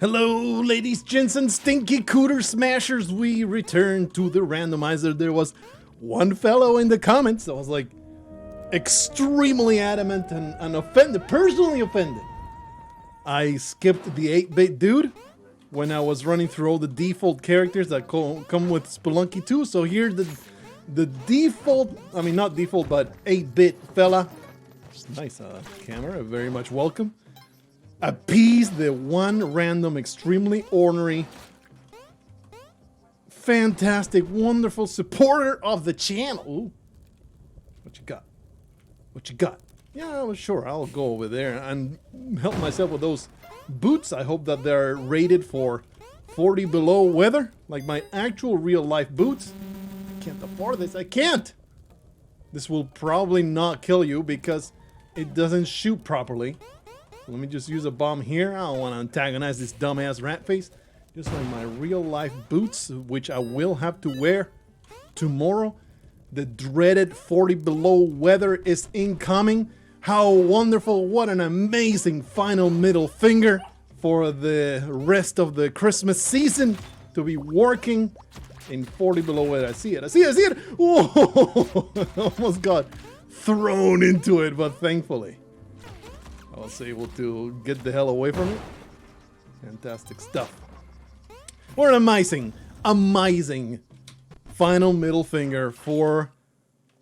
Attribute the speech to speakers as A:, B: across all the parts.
A: Hello, ladies, gents, and stinky cooter smashers. We return to the randomizer. There was one fellow in the comments that was like extremely adamant and offended, personally offended. I skipped the 8-bit dude when I was running through all the default characters that come with Spelunky 2. So here the default, I mean not default, but 8-bit fella. Nice camera, very much welcome. Appease the one random, extremely ornery, fantastic, wonderful supporter of the channel. Ooh. What you got? What you got? Yeah, well, sure, I'll go over there and help myself with those boots. I hope that they're rated for 40 below weather, like my actual real life boots. I can't afford this, I can't! This will probably not kill you because it doesn't shoot properly. Let me just use a bomb here. I don't want to antagonize this dumbass rat face. Just like my real life boots, which I will have to wear tomorrow. The dreaded 40 below weather is incoming. How wonderful. What an amazing final middle finger for the rest of the Christmas season to be working in 40 below weather. I see it. I see it. I see it. Oh, almost got thrown into it, but thankfully I was able to get the hell away from it. Fantastic stuff. What an amazing, amazing final middle finger for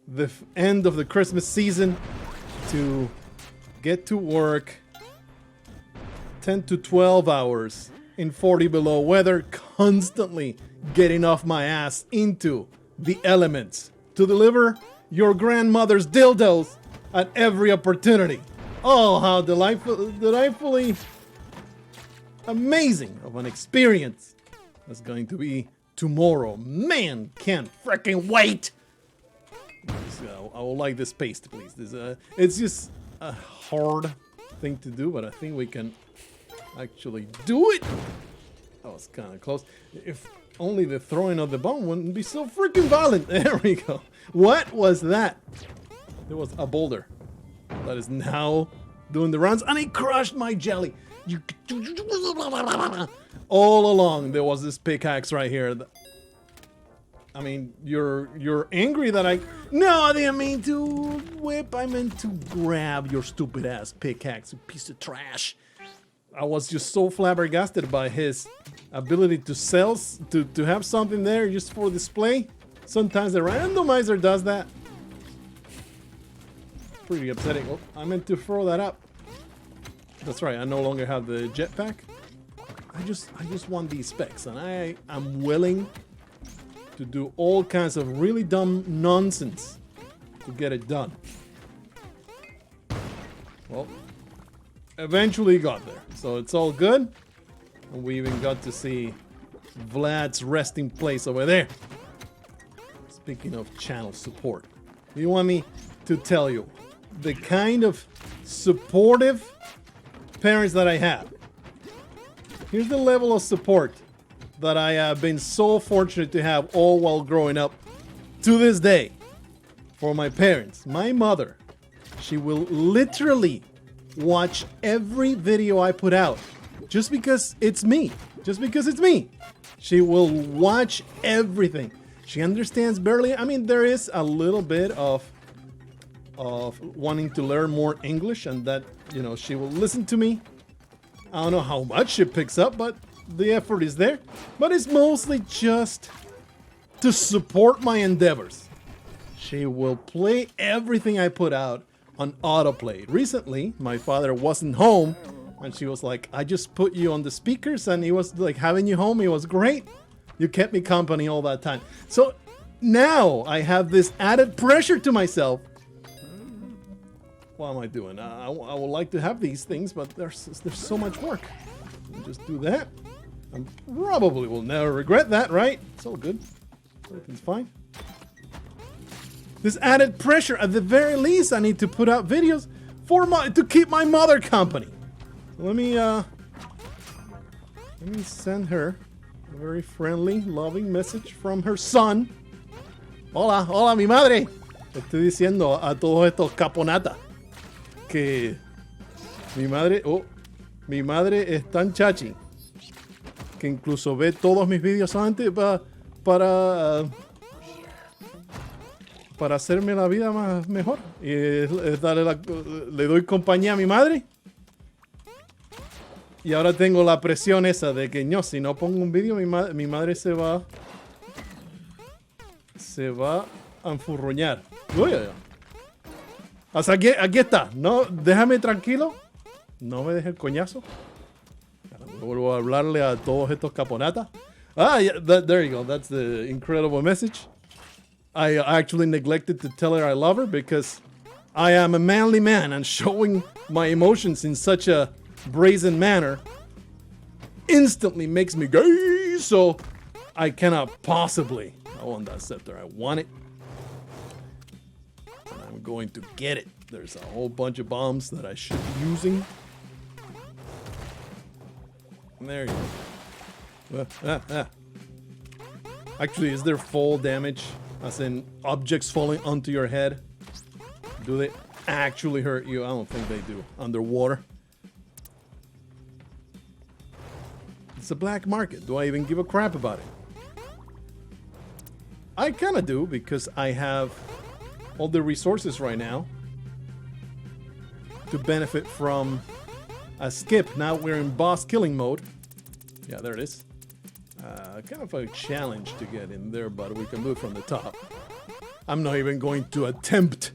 A: the end of the Christmas season to get to work 10 to 12 hours in 40 below weather, constantly getting off my ass into the elements to deliver your grandmother's dildos at every opportunity. Oh, how delightfully amazing of an experience that's going to be tomorrow. Man, can't freaking wait. I will like this paste, please. It's just a hard thing to do, but I think we can actually do it. That was kind of close. If only the throwing of the bomb wouldn't be so freaking violent. There we go. What was that? There was a boulder that is now doing the rounds, and it crushed my jelly. All along there was this pickaxe right here. I mean, you're angry that No, I didn't mean to whip. I meant to grab your stupid ass pickaxe, you piece of trash. I was just so flabbergasted by his ability to sell, to have something there just for display. Sometimes the randomizer does that. Pretty upsetting. Oh, I meant to throw that up. That's right, I no longer have the jetpack. I just want these specs, and I am willing to do all kinds of really dumb nonsense to get it done. Well, eventually got there, so it's all good. And we even got to see Vlad's resting place over there. Speaking of channel support, do you want me to tell you the kind of supportive parents that I have? Here's the level of support that I have been so fortunate to have all while growing up to this day for my parents. My mother, she will literally watch every video I put out just because it's me. Just because it's me. She will watch everything. She understands barely. I mean, there is a little bit of wanting to learn more English, and that, you know, she will listen to me. I don't know how much she picks up, but the effort is there. But it's mostly just to support my endeavors. She will play everything I put out on autoplay. Recently, my father wasn't home, and she was like, I just put you on the speakers, and he was like, having you home, it was great. You kept me company all that time. So now I have this added pressure to myself. What am I doing? I would like to have these things, but there's so much work. I'll just do that. I probably will never regret that, right? It's all good. Everything's fine. This added pressure, at the very least, I need to put out videos to keep my mother company. Let me send her a very friendly, loving message from her son. Hola, hola, mi madre. Estoy diciendo a todos estos caponata que mi madre es tan chachi que incluso ve todos mis vídeos antes para hacerme la vida mejor. Y le doy compañía a mi madre. Y ahora tengo la presión esa de que no, si no pongo un vídeo, mi madre se va a enfurruñar. Uy, uy, uy. O sea, aquí está. No, déjame tranquilo. No me deje el coñazo. Vuelvo a hablarle a todos estos caponatas. Ah, yeah, there you go. That's the incredible message. I actually neglected to tell her I love her because I am a manly man, and showing my emotions in such a brazen manner instantly makes me gay. So I cannot possibly. I want that scepter. I want it. And I'm going to get it. There's a whole bunch of bombs that I should be using. There you go. Actually, is there fall damage? As in objects falling onto your head? Do they actually hurt you? I don't think they do. Underwater. It's a black market. Do I even give a crap about it? I kind of do, because I have all the resources right now to benefit from a skip. Now we're in boss killing mode. Yeah, there it is. Kind of a challenge to get in there, but we can do it from the top. I'm not even going to attempt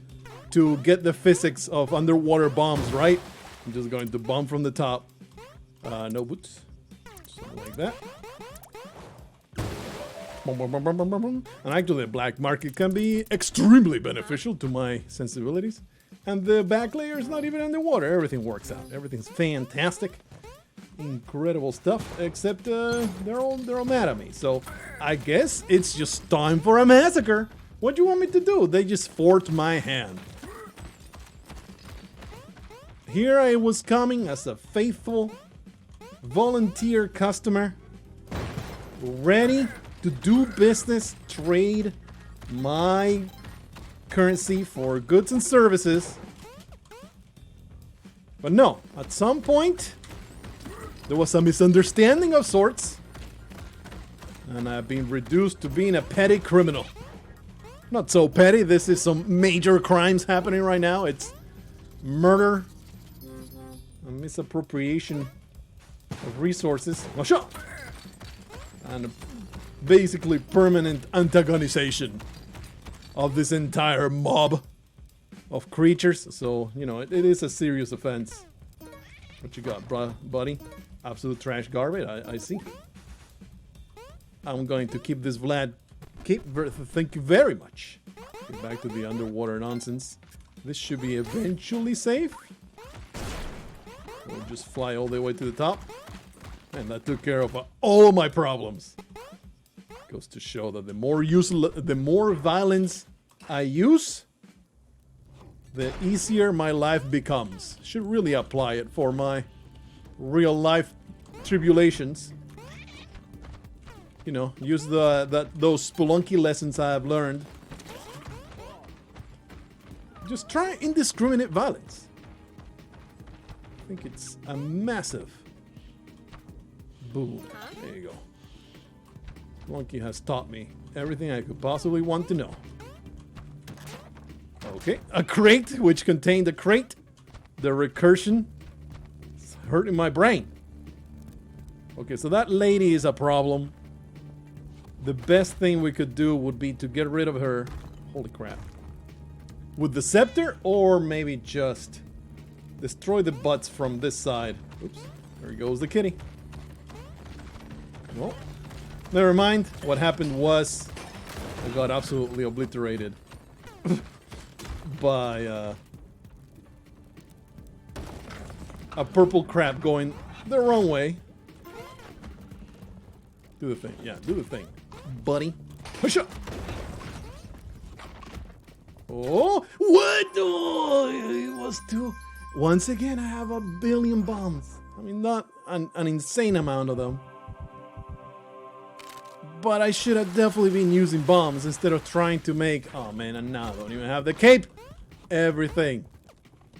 A: to get the physics of underwater bombs right. I'm just going to bomb from the top. No boots. Something like that. And actually, the black market can be extremely beneficial to my sensibilities. And the back layer is not even underwater. Everything works out. Everything's fantastic. Incredible stuff, except they're all mad at me. So I guess it's just time for a massacre. What do you want me to do? They just forced my hand. Here I was coming as a faithful volunteer customer, ready to do business, trade my currency for goods and services. But no, at some point there was a misunderstanding of sorts, and I've been reduced to being a petty criminal. Not so petty, this is some major crimes happening right now. It's murder, a misappropriation of resources, and basically permanent antagonization of this entire mob of creatures. So, you know, it is a serious offense. What you got, buddy? Absolute trash garbage, I see. I'm going to keep this Vlad. Thank you very much. Get back to the underwater nonsense. This should be eventually safe. We'll just fly all the way to the top. And that took care of all of my problems. Goes to show that the more violence I use, the easier my life becomes. Should really apply it for my real life tribulations. You know, use those Spelunky lessons I have learned. Just try indiscriminate violence. I think it's a massive boom. There you go. Spelunky has taught me everything I could possibly want to know. Okay, a crate which contained a crate. The recursion. It's hurting my brain. Okay, so that lady is a problem. The best thing we could do would be to get rid of her. Holy crap. With the scepter, or maybe just destroy the butts from this side. Oops, there goes the kitty. Well, never mind. What happened was I got absolutely obliterated by a purple crab going the wrong way. Do the thing. Yeah, do the thing, buddy. Push up. Oh, what? Oh, it was too. Once again, I have 1 billion bombs. I mean, not an insane amount of them. But I should have definitely been using bombs instead of trying to make... Oh man, and now I don't even have the cape. Everything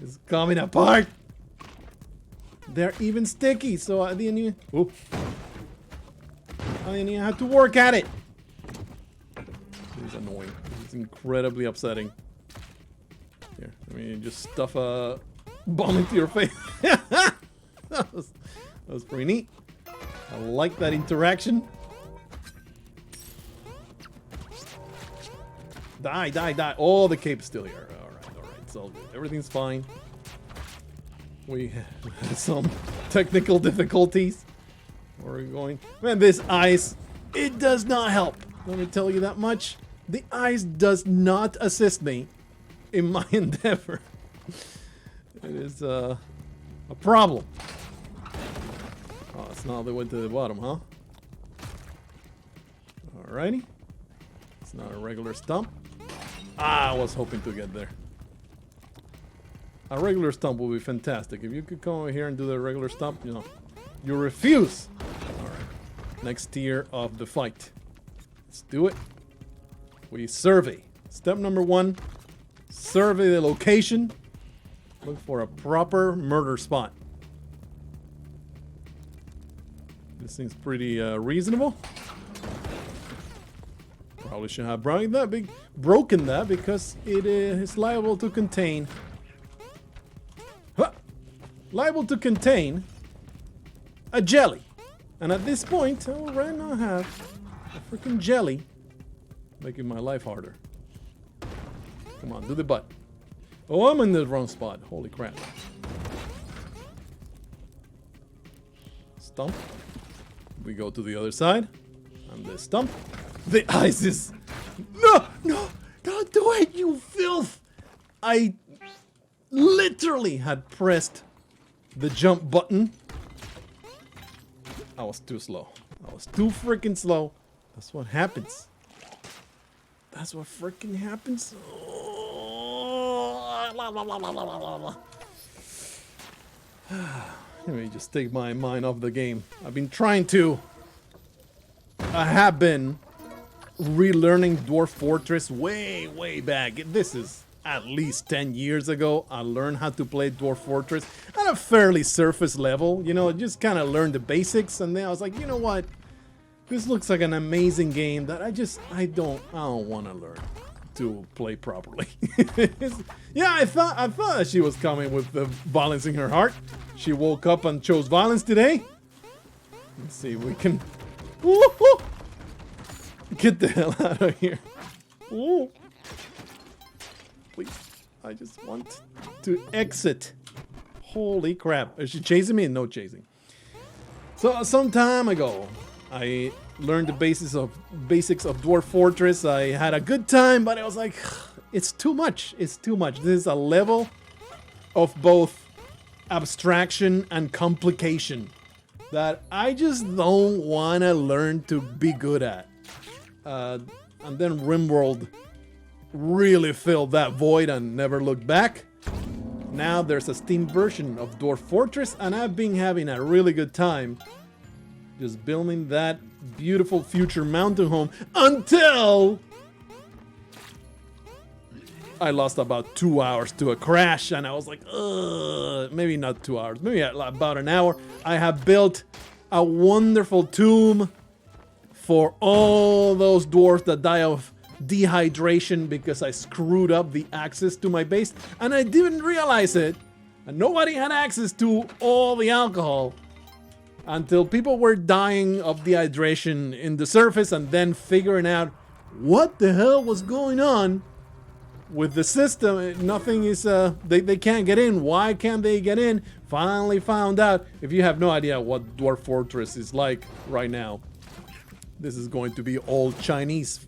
A: is coming apart. They're even sticky, so I didn't even... Ooh. And you have to work at it. It's annoying. It's incredibly upsetting. Here, I mean, just stuff a bomb into your face. that was pretty neat. I like that interaction. Die, die, die. Oh, the cape's still here. Alright, it's all good. Everything's fine. We had some technical difficulties. Where are we going? Man, this ice, it does not help. Let me tell you that much. The ice does not assist me in my endeavor. It is a problem. Oh, it's not all the way to the bottom, huh? Alrighty. It's not a regular stump. Ah, I was hoping to get there. A regular stump would be fantastic. If you could come over here and do the regular stump, you know. You refuse. Alright. Next tier of the fight. Let's do it. We survey. Step number 1. Survey the location. Look for a proper murder spot. This seems pretty reasonable. Probably should have broken that because it is liable to contain... liable to contain a jelly. And at this point, I will right now have a freaking jelly making my life harder. Come on, do the butt. Oh, I'm in the wrong spot. Holy crap. Stump. We go to the other side. And the stump. The ice is... No! No! Don't do it, you filth! I literally had pressed the jump button. I was too slow. I was too freaking slow. That's what happens. That's what freaking happens. Let me just take my mind off the game. I've been trying to... I have been relearning Dwarf Fortress way back. This is at least 10 years ago. I learned how to play Dwarf Fortress at a fairly surface level. You know, just kind of learned the basics, and then I was like, you know what? This looks like an amazing game that I don't want to learn to play properly. Yeah, I thought that she was coming with the violence in her heart. She woke up and chose violence today. Let's see if we can... Get the hell out of here. Ooh. Please. I just want to exit. Holy crap. Is she chasing me? No chasing. So some time ago, I learned the basics of Dwarf Fortress. I had a good time, but I was like, it's too much. It's too much. This is a level of both abstraction and complication that I just don't want to learn to be good at. And then RimWorld really filled that void and never looked back. Now there's a Steam version of Dwarf Fortress, and I've been having a really good time just building that beautiful future mountain home until I lost about 2 hours to a crash, and I was like, ugh, maybe not 2 hours, maybe about an hour. I have built a wonderful tomb for all those dwarves that die of dehydration because I screwed up the access to my base, and I didn't realize it, and nobody had access to all the alcohol until people were dying of dehydration in the surface, and then figuring out what the hell was going on with the system. Nothing is, they can't get in. Why can't they get in? Finally found out. If you have no idea what Dwarf Fortress is like right now, this is going to be all Chinese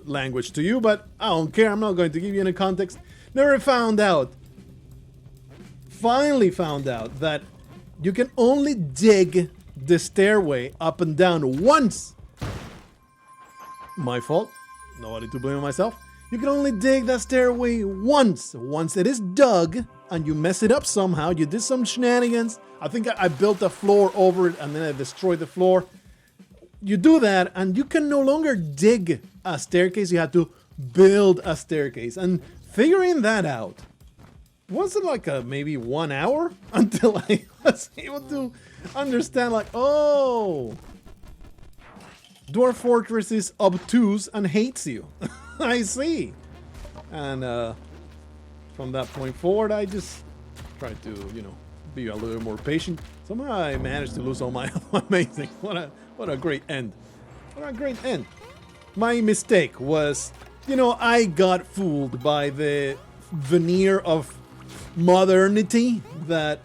A: language to you, but I don't care. I'm not going to give you any context. Never found out. Finally found out that you can only dig the stairway up and down once. My fault. Nobody to blame myself. You can only dig that stairway once. Once it is dug and you mess it up somehow, you did some shenanigans. I think I built a floor over it and then I destroyed the floor. You do that and you can no longer dig a staircase. You have to build a staircase. And figuring that out, was it like maybe 1 hour until I was able to understand, like, oh, Dwarf Fortress is obtuse and hates you. I see. And from that point forward, I just tried to, you know, be a little more patient. Somehow I managed to lose all my amazing. What a great end. What a great end. My mistake was, you know, I got fooled by the veneer of modernity that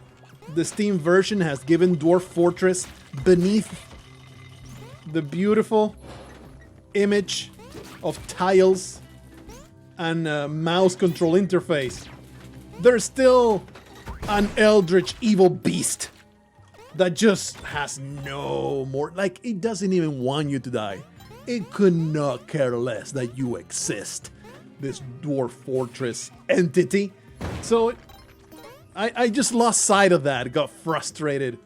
A: the Steam version has given Dwarf Fortress beneath the beautiful image of tiles and mouse control interface. There's still an eldritch evil beast that just has no more, like, it doesn't even want you to die. It could not care less that you exist, this Dwarf Fortress entity. So I just lost sight of that, got frustrated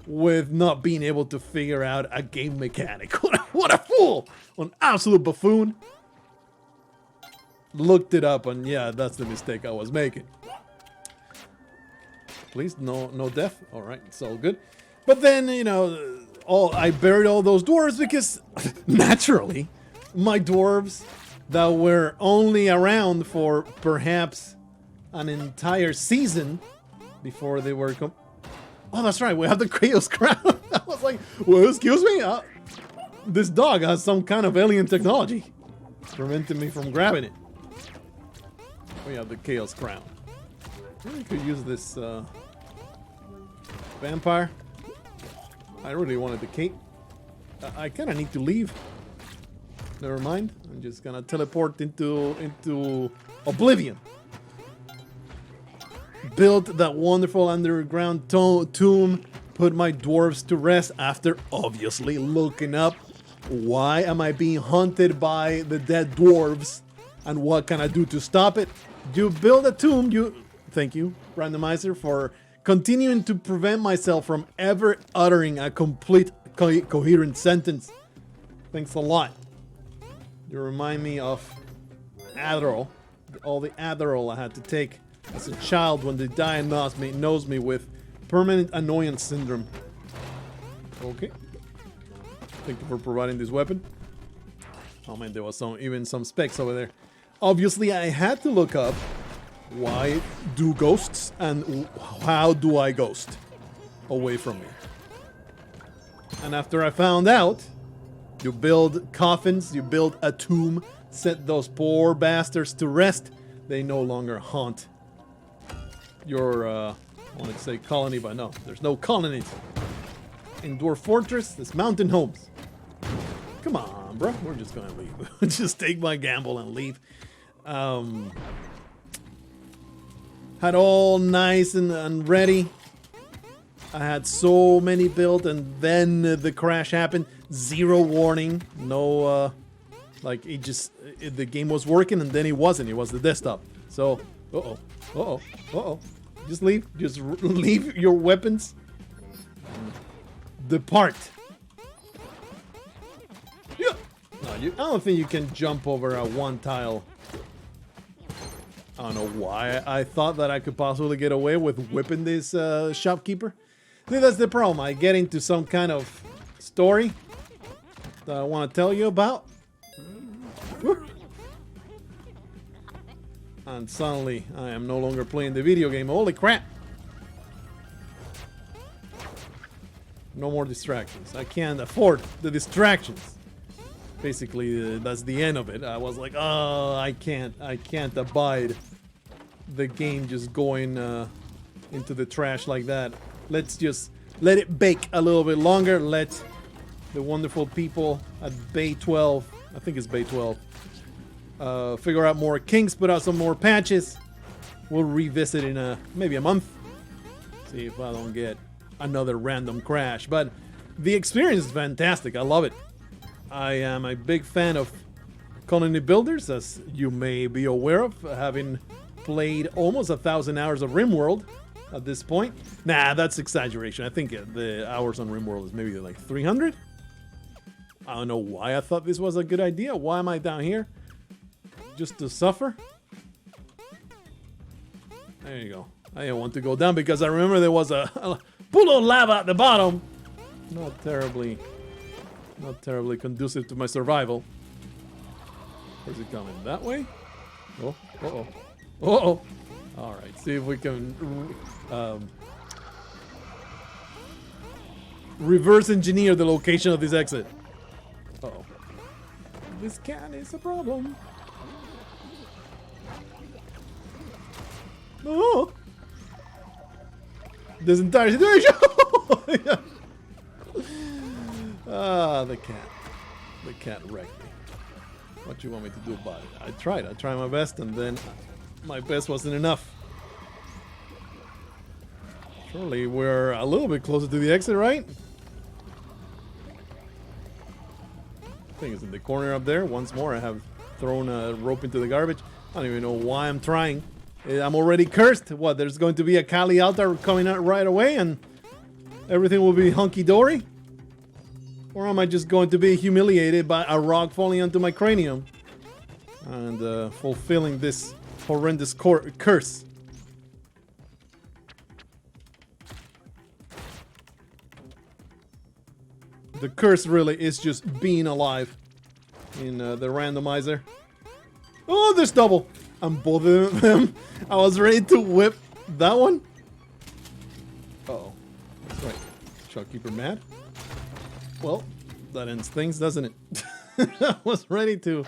A: with not being able to figure out a game mechanic. What a fool! An absolute buffoon. Looked it up and yeah, that's the mistake I was making. Please, no death. All right, it's all good. But then, you know, I buried all those dwarves because naturally, my dwarves that were only around for perhaps an entire season before they were oh, that's right, we have the Chaos Crown. I was like, well, excuse me? This dog has some kind of alien technology preventing me from grabbing it. We have the Chaos Crown. Maybe could use this vampire. I really wanted the cape. I kind of need to leave. Never mind. I'm just gonna teleport into oblivion. Built that wonderful underground tomb. Put my dwarves to rest after obviously looking up. Why am I being haunted by the dead dwarves? And what can I do to stop it? You build a tomb. Thank you, Randomizer, for continuing to prevent myself from ever uttering a complete coherent sentence. Thanks a lot. You remind me of Adderall. All the Adderall I had to take as a child when they diagnosed me with permanent annoyance syndrome. Okay. Thank you for providing this weapon. Oh man, there was even some specs over there. Obviously, I had to look up why do ghosts and how do I ghost away from me. And after I found out, you build coffins, you build a tomb, set those poor bastards to rest. They no longer haunt your, I wanted to say colony, but no, there's no colonies. In Dwarf Fortress, there's mountain homes. Come on, bro, we're just gonna leave. Just take my gamble and leave. Had all nice and ready. I had so many built, and then the crash happened. Zero warning. No, like the game was working, and then it wasn't. It was the desktop. So, just leave. Just leave your weapons. Depart. Yeah. No, I don't think you can jump over a one tile. I don't know why I thought that I could possibly get away with whipping this shopkeeper. I think that's the problem. I get into some kind of story that I want to tell you about. And suddenly I am no longer playing the video game. Holy crap. No more distractions. I can't afford the distractions. Basically, that's the end of it. I was like, oh, I can't abide the game just going into the trash like that. Let's just let it bake a little bit longer. Let the wonderful people at Bay 12, I think it's Bay 12, figure out more kinks, put out some more patches. We'll revisit in maybe a month. See if I don't get another random crash. But the experience is fantastic. I love it. I am a big fan of colony builders, as you may be aware of, having played almost 1,000 hours of RimWorld at this point. Nah, that's exaggeration. I think the hours on RimWorld is maybe like 300. I don't know why I thought this was a good idea. Why am I down here? Just to suffer? There you go. I didn't want to go down because I remember there was a pool of lava at the bottom. Not terribly Not terribly conducive to my survival. Where's it coming? That way? Oh, uh-oh. Uh-oh. Alright, see if we can reverse engineer the location of this exit. Uh-oh. This can is a problem. Oh! This entire situation! Ah, the cat. The cat wrecked me. What you want me to do about it? I tried my best, and then my best wasn't enough. Surely we're a little bit closer to the exit, right? I think it's in the corner up there. Once more, I have thrown a rope into the garbage. I don't even know why I'm trying. I'm already cursed. What, there's going to be a Kali altar coming out right away and everything will be hunky-dory? Or am I just going to be humiliated by a rock falling onto my cranium and fulfilling this horrendous curse? The curse really is just being alive in the randomizer. Oh, there's double. And both of them. I was ready to whip that one. Uh-oh. That's right. Shopkeeper mad. Well, that ends things, doesn't it? I was ready to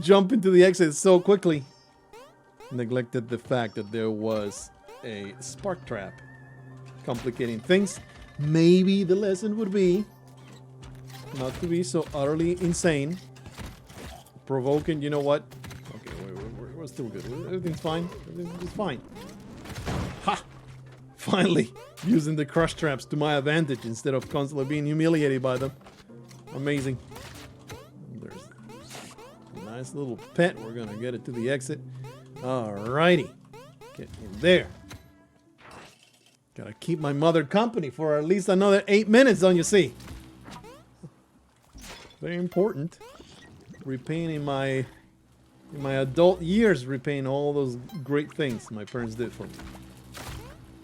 A: jump into the exit so quickly. Neglected the fact that there was a spark trap complicating things. Maybe the lesson would be not to be so utterly insane. Provoking, you know what? Okay, we're still good. Everything's fine. Everything's fine. Ha! Finally, using the crush traps to my advantage instead of constantly being humiliated by them. Amazing. There's a nice little pet. We're gonna get it to the exit. Alrighty. Get in there. Gotta keep my mother company for at least another 8 minutes, don't you see? Very important. Repaying in my adult years, repaying all those great things my parents did for me.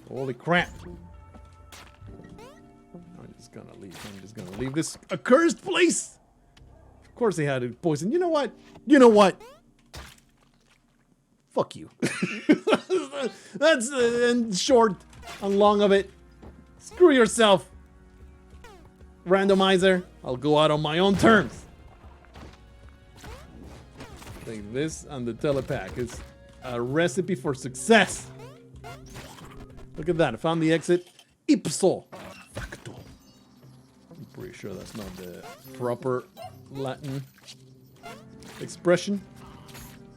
A: Holy crap. I'm just gonna leave this accursed place. Of course they had it poisoned. You know what? You know what? Fuck you. That's in short and long of it. Screw yourself, randomizer. I'll go out on my own terms. Take this and the telepack. It's a recipe for success. Look at that. I found the exit. Ipso facto. I'm pretty sure that's not the proper Latin expression.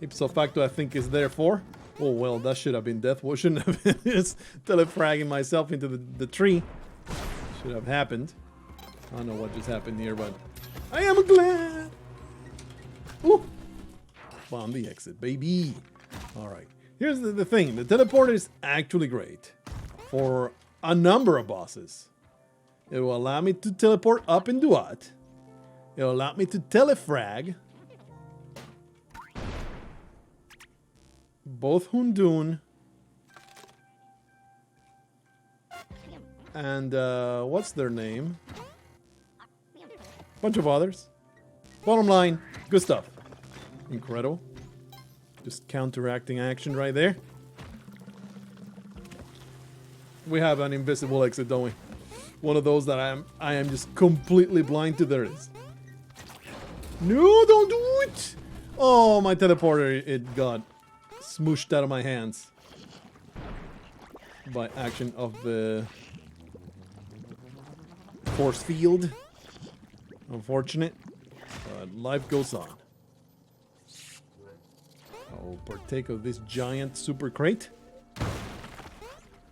A: Ipso facto, I think, is therefore. Oh, well, that should have been death. What shouldn't have been? Just telefragging myself into the tree. Should have happened. I don't know what just happened here, but I am glad. Ooh. Found the exit, baby. All right. Here's the thing. The teleporter is actually great for a number of bosses. It will allow me to teleport up in Duat. It will allow me to telefrag both Hundun and what's their name? Bunch of others. Bottom line, good stuff. Incredible. Just counteracting action right there. We have an invisible exit, don't we? One of those that I am just completely blind to. There it is. No, don't do it! Oh, my teleporter, it got smooshed out of my hands by action of the force field. Unfortunate, but life goes on. I'll partake of this giant super crate.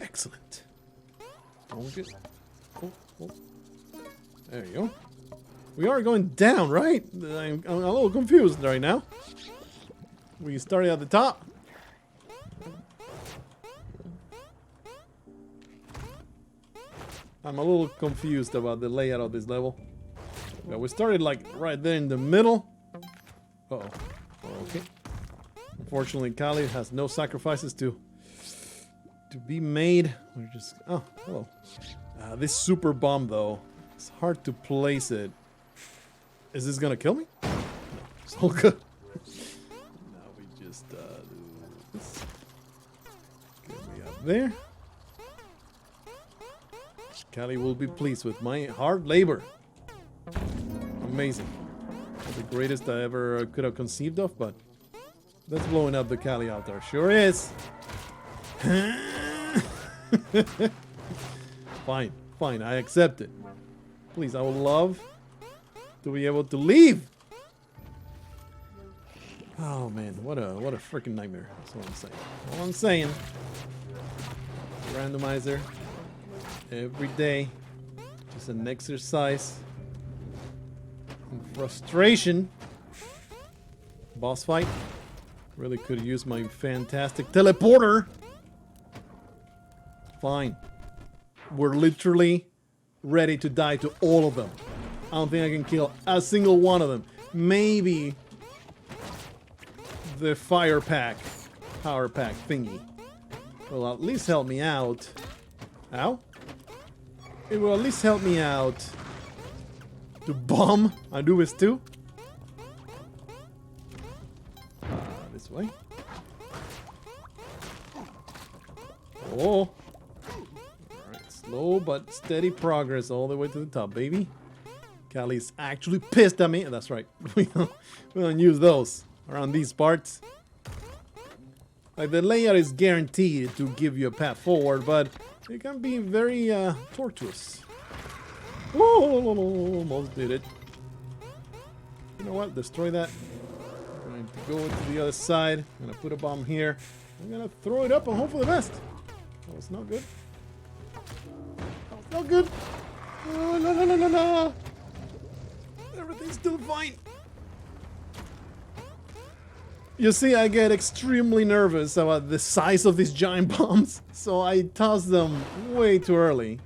A: Excellent. Okay. Oh. There you go. We are going down, right? I'm a little confused right now. We started at the top. I'm a little confused about the layout of this level. Yeah, we started like right there in the middle. Uh-oh. Okay. Unfortunately, Kali has no sacrifices to be made. We're just... Oh, hello. This super bomb, though, it's hard to place it Is this gonna kill me? No, it's all good. Now we just do this. Get me up there. Callie will be pleased with my hard labor. Amazing. The greatest I ever could have conceived of, but that's blowing up the Callie out there. Sure is. Fine, fine, I accept it. Please, I would love to be able to leave. Oh man, what a freaking nightmare. That's what I'm saying. All I'm saying. Randomizer. Every day. Just an exercise. Frustration. Boss fight. Really could use my fantastic teleporter. Fine. We're literally ready to die to all of them. I don't think I can kill a single one of them. Maybe the fire pack, power pack thingy will at least help me out. Ow. It will at least help me out to bomb Anubis too. This way. Oh. Alright, slow but steady progress all the way to the top, baby. Callie's actually pissed at me. That's right. We don't use those around these parts. Like, the layout is guaranteed to give you a path forward, but it can be very tortuous. Whoa, almost did it. You know what? Destroy that. I'm going to go to the other side. I'm going to put a bomb here. I'm going to throw it up and hope for the best. Oh, it's not good. Oh, it's not good. Oh, no, no, no, no, no. Everything's still fine. You see, I get extremely nervous about the size of these giant bombs, so I toss them way too early.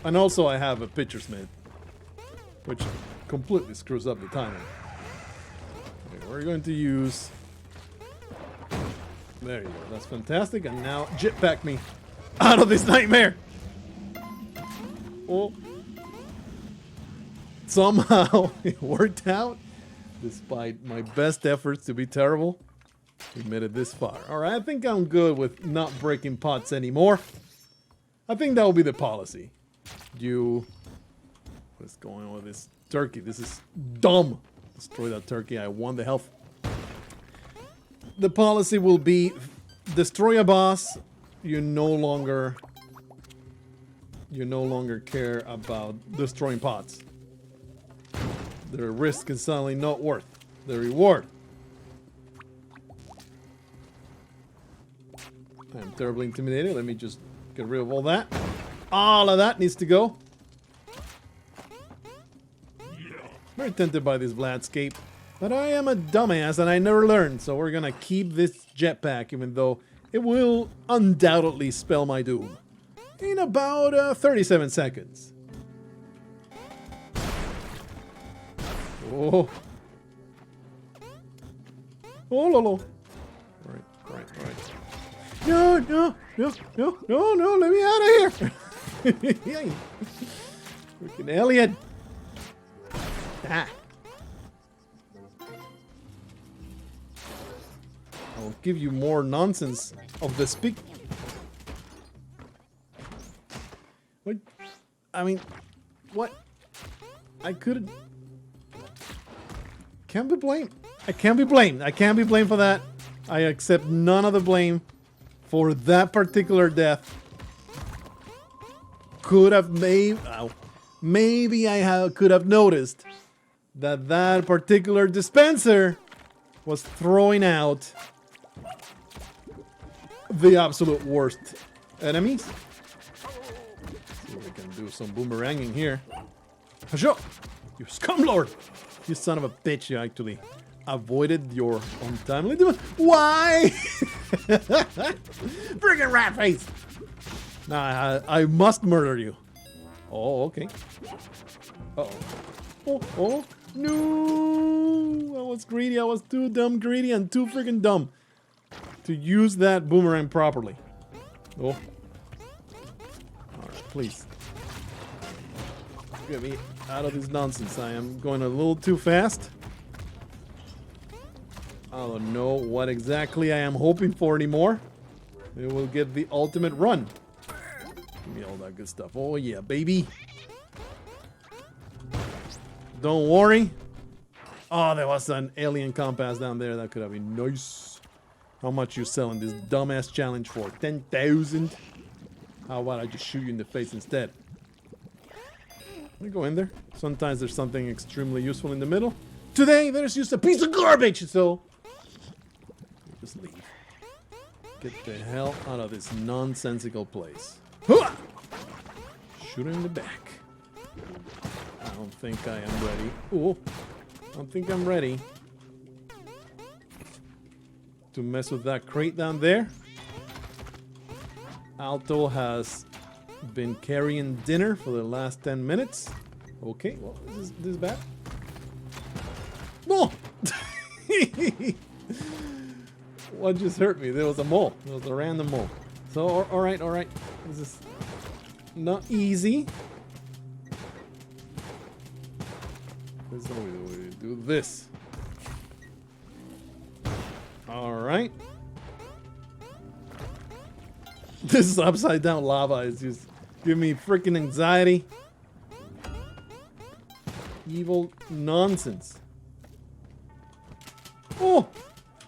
A: And also I have a pitcher's mitt, which completely screws up the timing. Okay, we're going to use... There you go, that's fantastic, and now jetpack me out of this nightmare! Oh. Somehow it worked out. Despite my best efforts to be terrible, we made it this far. Alright, I think I'm good with not breaking pots anymore. I think that will be the policy. What's going on with this turkey? This is dumb. Destroy that turkey. I want the health. The policy will be destroy a boss. You no longer care about destroying pots. The risk is suddenly not worth the reward. I am terribly intimidated. Let me just get rid of all that. All of that needs to go. Very tempted by this landscape, but I am a dumbass and I never learned, so we're gonna keep this jetpack, even though it will undoubtedly spell my doom in about 37 seconds. Oh. Oh, lolo. Right. No, let me out of here. Freaking alien. Ah. I'll give you more nonsense of the speak. What? I mean, what? I couldn't. Can't be blamed. I can't be blamed. I can't be blamed for that. I accept none of the blame for that particular death. Could have made... maybe I could have noticed that that particular dispenser was throwing out the absolute worst enemies. See if we can do some boomeranging here. Hasho! You scumlord! You son of a bitch, you actually avoided your untimely death. Why? Friggin' rat face! Nah, I must murder you. Oh, okay. Uh-oh. Oh, no! I was greedy. I was too dumb greedy and too friggin' dumb to use that boomerang properly. Oh. Alright, please. Get me out of this nonsense. I am going a little too fast. I don't know what exactly I am hoping for anymore. It will get the ultimate run. Give me all that good stuff. Oh yeah, baby. Don't worry. Oh, there was an alien compass down there. That could have been nice. How much you selling this dumbass challenge for? 10,000? How about I just shoot you in the face instead? Let me go in there. Sometimes there's something extremely useful in the middle. Today, there's just a piece of garbage, so... just leave. Get the hell out of this nonsensical place. Shoot her in the back. I don't think I am ready. Ooh. I don't think I'm ready to mess with that crate down there. Alto has been carrying dinner for the last 10 minutes. Okay, well, this is bad. No! What just hurt me? There was a mole. There was a random mole. So, alright, alright. This is not easy. This is how we do this. Alright. This is upside down lava. It's just giving me freaking anxiety. Evil nonsense. Oh!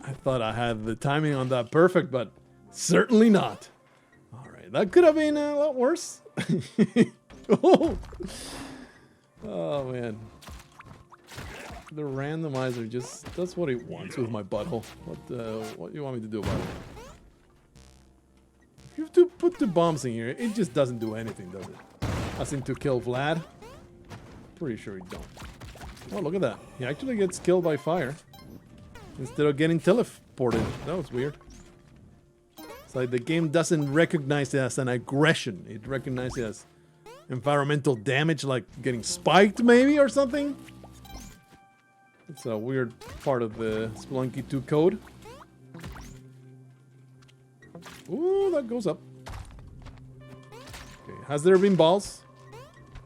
A: I thought I had the timing on that perfect, but certainly not. Alright, that could have been a lot worse. Oh! Oh, man. The randomizer just does what it wants with my butthole. What do you want me to do about it? If you have to put the bombs in here, it just doesn't do anything, does it? As in to kill Vlad? Pretty sure it don't. Oh, look at that. He actually gets killed by fire. Instead of getting teleported. That was weird. It's like the game doesn't recognize it as an aggression. It recognizes it as environmental damage, like getting spiked maybe or something. It's a weird part of the Spelunky 2 code. Ooh, that goes up. Okay, has there been balls?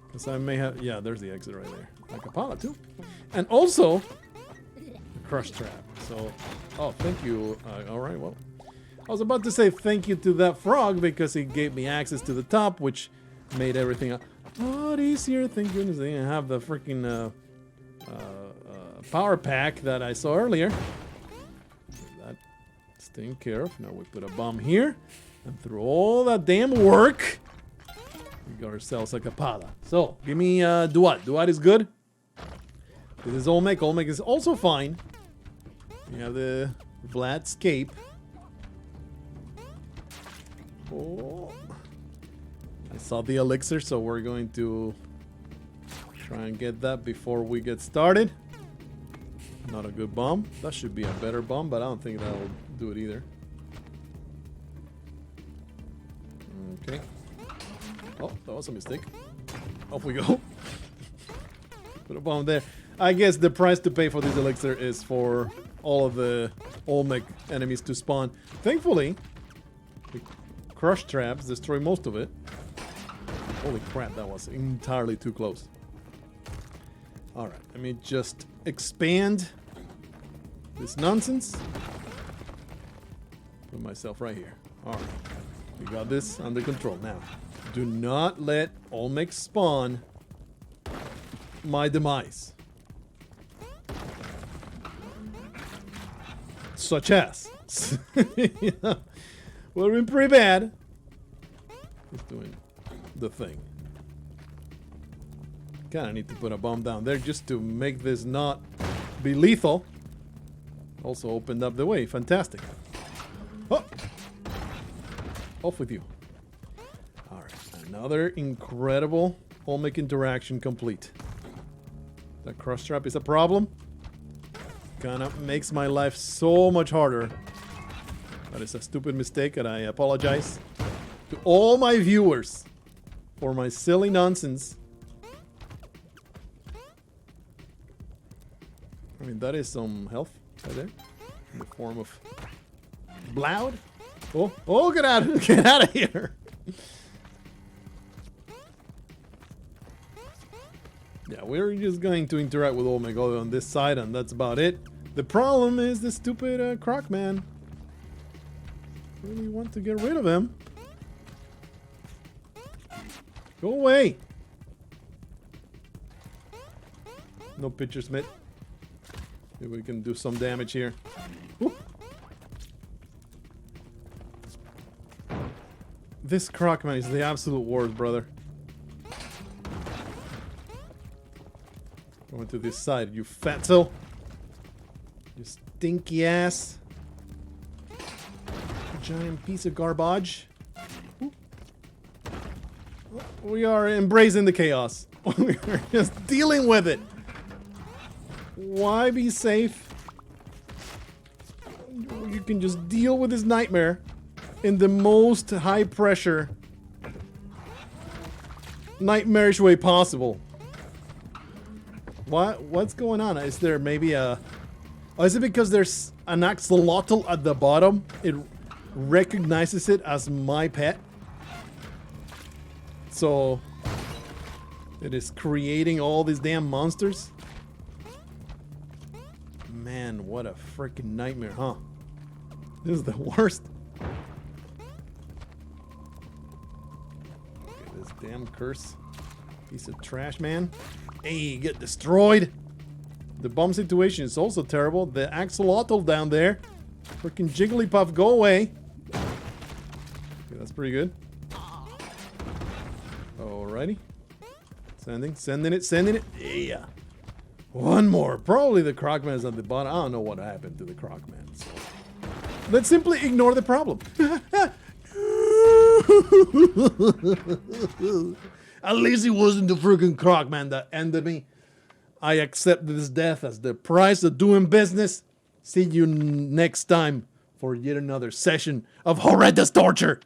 A: Because I may have... yeah, there's the exit right there. Like a pallet too. And also... a crush trap. So... oh, thank you. Alright, well... I was about to say thank you to that frog because he gave me access to the top, which made everything a lot easier. Thank goodness they didn't have the freaking... power pack that I saw earlier. That's taken care of. Now we put a bomb here. And through all that damn work, we got ourselves a capada. So, give me Duat. Duat is good. This is Olmec. Olmec is also fine. We have the Vlad Scape. Oh. I saw the elixir, so we're going to try and get that before we get started. Not a good bomb. That should be a better bomb, but I don't think that'll do it either. Okay. Oh, that was a mistake. Off we go. Put a bomb there. I guess the price to pay for this elixir is for all of the Olmec enemies to spawn. Thankfully, the crush traps destroy most of it. Holy crap, that was entirely too close. Alright, let me just expand this nonsense. Put myself right here. Alright, we got this under control. Now, do not let Olmec spawn my demise. Such as. Yeah. Would have been pretty bad. Just doing the thing. Kinda need to put a bomb down there just to make this not be lethal. Also opened up the way. Fantastic. Oh! Off with you. Alright. Another incredible Olmec interaction complete. That crush trap is a problem. Kinda makes my life so much harder. That is a stupid mistake and I apologize to all my viewers for my silly nonsense. I mean, that is some health right there. In the form of Bloud. Oh, oh, get out of here. Yeah, we're just going to interact with Omega on this side, and that's about it. The problem is the stupid Croc Man. Really want to get rid of him. Go away. No picture, Smith. Maybe we can do some damage here. Whoop. This Croc Man is the absolute worst, brother. Going to this side, you fatso. You stinky ass. Giant piece of garbage. Ooh. We are embracing the chaos. We are just dealing with it. Why be safe? You can just deal with this nightmare in the most high pressure, nightmarish way possible. What's going on? Is there maybe a... Oh, is it because there's an axolotl at the bottom? It recognizes it as my pet. So it is creating all these damn monsters. Man, what a freaking nightmare, huh? This is the worst. Look at this damn curse. Piece of trash, man. Hey, get destroyed. The bomb situation is also terrible. The axolotl down there. Freaking Jigglypuff, go away. Okay, that's pretty good. Alrighty. Sending it. Yeah. One more. Probably the Crocman is at the bottom. I don't know what happened to the Crocman. So let's simply ignore the problem. At least it wasn't the freaking Crocman that ended me. I accept this death as the price of doing business. See you next time for yet another session of horrendous torture.